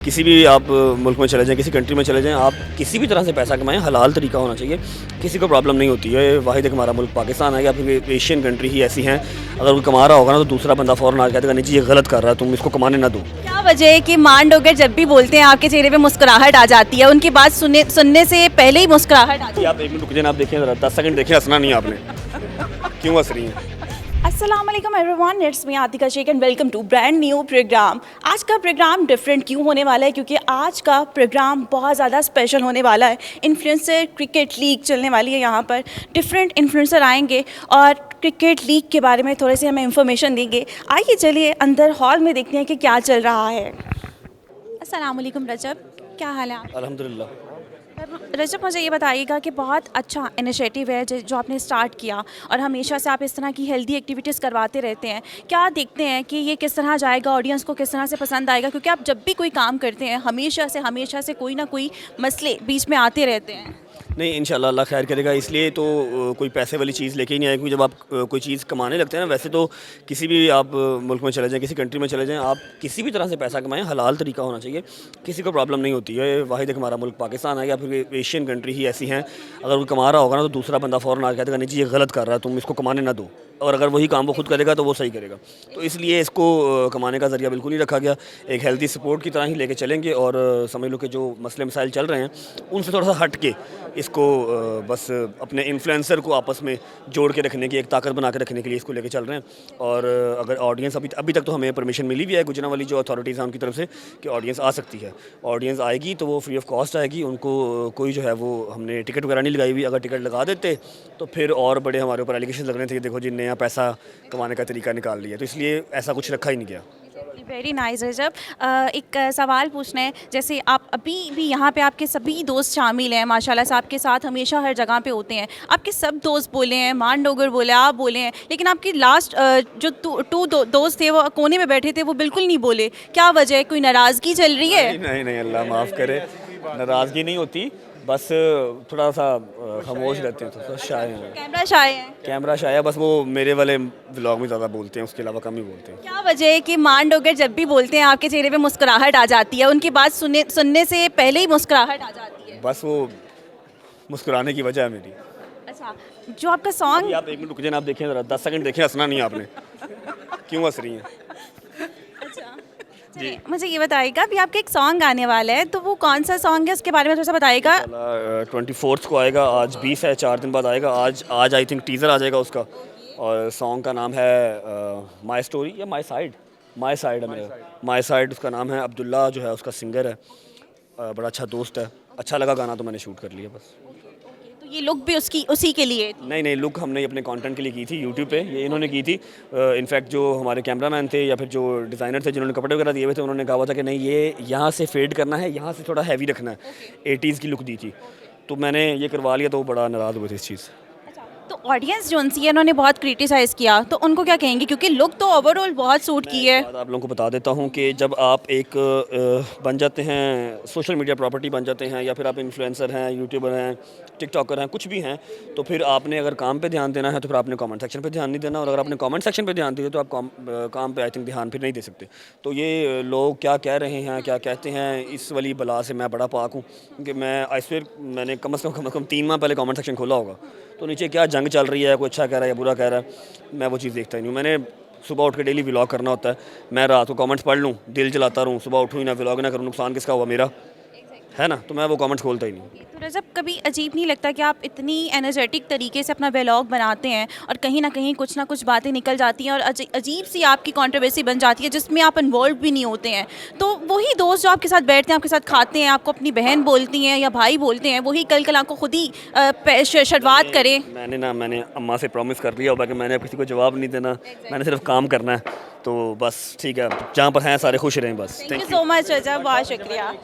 किसी भी आप मुल्क में चले जाएँ, किसी कंट्री में चले जाएँ, आप किसी भी तरह से पैसा कमाएँ, हलाल तरीका होना चाहिए, किसी को प्रॉब्लम नहीं होती है। वाहिद एक हमारा मुल्क पाकिस्तान है या फिर एशियन कंट्री ही ऐसी हैं, अगर कोई कमा रहा होगा ना तो दूसरा बंदा फ़ौरन आके कहता है नहीं जी ये गलत कर रहा है, तुम इसको कमाने ना दो। क्या वजह है कि मांड होकर जब भी बोलते हैं आपके चेहरे पे मुस्कुराहट आ जाती है, उनकी बात सुनने से पहले ही मुस्कुराहट आती जी आप 1 मिनट रुक जाइए, आप देखिए ज़रा 10 सेकंड देखिए, हँसना नहीं है आपने। क्यों हँस रही हैं? अस्सलाम वालेकुम everyone, it's me Atika Shaikh and welcome to brand new programme. आज का प्रोग्राम डिफरेंट क्यों होने वाला है? क्योंकि आज का प्रोग्राम बहुत ज़्यादा स्पेशल होने वाला है। इन्फ्लुएंसर क्रिकेट लीग चलने वाली है, यहाँ पर डिफरेंट इन्फ्लुएंसर आएंगे और क्रिकेट लीग के बारे में थोड़े से हमें इंफॉर्मेशन देंगे। आइए चलिए अंदर हॉल में देखते हैं कि क्या चल रहा है। अस्सलाम वालेकुम रजब, क्या हाल है आप? अल्हम्दुलिल्लाह। रजब, मुझे ये बताइएगा कि बहुत अच्छा इनिशिएटिव है जो आपने स्टार्ट किया और हमेशा से आप इस तरह की हेल्दी एक्टिविटीज़ करवाते रहते हैं। क्या देखते हैं कि ये किस तरह जाएगा, ऑडियंस को किस तरह से पसंद आएगा? क्योंकि आप जब भी कोई काम करते हैं हमेशा से कोई ना कोई मसले बीच में आते रहते हैं। नहीं इंशाल्लाह अल्लाह खैर करेगा, इसलिए तो कोई पैसे वाली चीज़ लेके ही नहीं आए, क्योंकि जब आप कोई चीज़ कमाने लगते हैं ना, वैसे तो किसी भी आप मुल्क में चले जाएँ, किसी कंट्री में चले जाएँ, आप किसी भी तरह से पैसा कमाएँ, हलाल तरीका होना चाहिए, किसी को प्रॉब्लम नहीं होती है। वाहिद एक हमारा मुल्क पाकिस्तान है या फिर एशियन कंट्री ही ऐसी हैं, अगर कोई कमा रहा होगा ना तो दूसरा बंदा फ़ौरन आके कहता है नहीं जी ये गलत कर रहा है, तुम इसको कमाने ना दो, और अगर वही काम वो खुद करेगा तो वो सही करेगा। तो इसलिए इसको कमाने का ज़रिया बिल्कुल नहीं रखा गया, एक हेल्दी सपोर्ट की तरह ही लेके चलेंगे, और समझ लो कि जो मसले मसाइल चल रहे हैं उनसे थोड़ा सा हट के इसको बस अपने इन्फ्लुएंसर को आपस में जोड़ के रखने की, एक ताकत बना के रखने के लिए इसको लेके चल रहे हैं। और अगर ऑडियंस अभी तक तो हमें परमिशन मिली भी है गुजरांवाली जो अथॉरिटीज़ हैं उनकी तरफ से कि ऑडियंस आ सकती है। ऑडियंस आएगी तो वो फ्री ऑफ कॉस्ट आएगी, उनको कोई जो है वो हमने टिकट वगैरह नहीं लगाई हुई। अगर टिकट लगा देते तो फिर और बड़े हमारे ऊपर एलिगेशन लग रहे थे कि देखो जी नया पैसा कमाने का तरीका निकाल लिया, तो इसलिए ऐसा कुछ रखा ही नहीं गया। वेरी नाइस रजब। एक सवाल पूछना है, जैसे आप अभी भी यहाँ पे आपके सभी दोस्त शामिल हैं माशाल्लाह से, आपके साथ हमेशा हर जगह पे होते हैं, आपके सब दोस्त बोले हैं, मान डोगर बोले, आप बोले हैं, लेकिन आपके लास्ट जो दोस्त थे वो कोने में बैठे थे, वो बिल्कुल नहीं बोले। क्या वजह है? कोई नाराज़गी चल रही है? नहीं अल्लाह माफ़ करे, नाराज़गी नहीं होती, बस थोड़ा सा खामोश रहते हैं, थोड़ा शाय हैं। कैमरा शाय है, बस वो मेरे वाले व्लॉग में ज़्यादा बोलते हैं, उसके अलावा कम ही बोलते हैं। क्या वजह है कि मांड होकर जब भी बोलते हैं आपके चेहरे पे मुस्कुराहट आ जाती है, उनकी बात सुनने से पहले ही मुस्कुराहट आ जाती है? बस वो मुस्कुराने की वजह है मेरी। अच्छा, जो आपका सॉन्ग, आप 1 मिनट रुक जाइए, आप देखिए ज़रा 10 सेकंड देखिए, हँसना नहीं है आपने। क्यों हँस रही हैं? चलिए मुझे ये बताइएगा, अभी आपका एक सॉन्ग आने वाला है, तो वो कौन सा सॉन्ग है, उसके बारे में थोड़ा सा बताइएगा। 24 को आएगा, आज 20 है, 4 दिन बाद आएगा। आज आई थिंक टीज़र आ जाएगा उसका, और सॉन्ग का नाम है माई स्टोरी या माई साइड है मेरा, माई साइड उसका नाम है। अब्दुल्ला जो है उसका सिंगर है, बड़ा अच्छा दोस्त है, अच्छा लगा गाना तो मैंने शूट कर लिया बस। तो ये लुक भी उसी के लिए? नहीं लुक हमने अपने कंटेंट के लिए की थी यूट्यूब पे, ये इन्होंने की थी। इनफैक्ट जो हमारे कैमरामैन थे या फिर जो डिज़ाइनर थे जिन्होंने कपड़े वगैरह दिए हुए थे, उन्होंने कहा हुआ था कि नहीं ये यहाँ से फेड करना है, यहाँ से थोड़ा हैवी रखना है, 80s की लुक दी थी, तो मैंने ये करवा लिया, तो वो बड़ा नाराज़ हुए थे इस चीज़ से। तो ऑडियंस जो उनसी है उन्होंने बहुत क्रिटिसाइज़ किया, तो उनको क्या कहेंगे? क्योंकि लुक तो ओवरऑल बहुत सूट की है। आप लोगों को बता देता हूँ कि जब आप एक बन जाते हैं, सोशल मीडिया प्रॉपर्टी बन जाते हैं, या फिर आप इन्फ्लुएंसर हैं, यूट्यूबर हैं, टिकटॉकर हैं, कुछ भी हैं, तो फिर आपने अगर काम पे ध्यान देना है तो फिर आपने कमेंट सेक्शन पे ध्यान नहीं देना, और अगर आपने कमेंट सेक्शन पे ध्यान दिया तो आप काम पे आई थिंक ध्यान फिर नहीं दे सकते। तो ये लोग क्या कह रहे हैं, क्या कहते हैं, इस वाली बला से मैं बड़ा पाक हूँ, क्योंकि मैं आइसवेयर मैंने कम से कम 3 माह पहले कमेंट सेक्शन खोला होगा, तो नीचे क्या जंग चल रही है, कोई अच्छा कह रहा है या बुरा कह रहा है, मैं वो चीज़ देखता ही नहीं हूँ। मैंने सुबह उठ के डेली व्लॉग करना होता है, मैं रात को कमेंट्स पढ़ लूँ, दिल जलाता रहूँ, सुबह उठूँ ही ना, व्लॉग ना करूँ, नुकसान किसका हुआ? मेरा है ना, तो मैं वो कमेंट्स खोलता ही नहीं। तो रजब, कभी अजीब नहीं लगता कि आप इतनी एनर्जेटिक तरीके से अपना व्लॉग बनाते हैं और कहीं ना कुछ बातें निकल जाती हैं और अजीब सी आपकी कंट्रोवर्सी बन जाती है जिसमें आप इन्वॉल्व भी नहीं होते हैं, तो वही दोस्त जो आपके साथ बैठते हैं, आपके साथ खाते हैं, आपको अपनी बहन बोलती हैं या भाई बोलते हैं, वही कल आपको खुद ही शुरुआत करें? मैंने अम्मा से प्रॉमिस कर लिया होगा कि मैंने किसी को जवाब नहीं देना, मैंने सिर्फ काम करना है, तो बस ठीक है, जहाँ पर हैं सारे खुश रहें बस। थैंक यू सो मच रजब, बहुत शुक्रिया।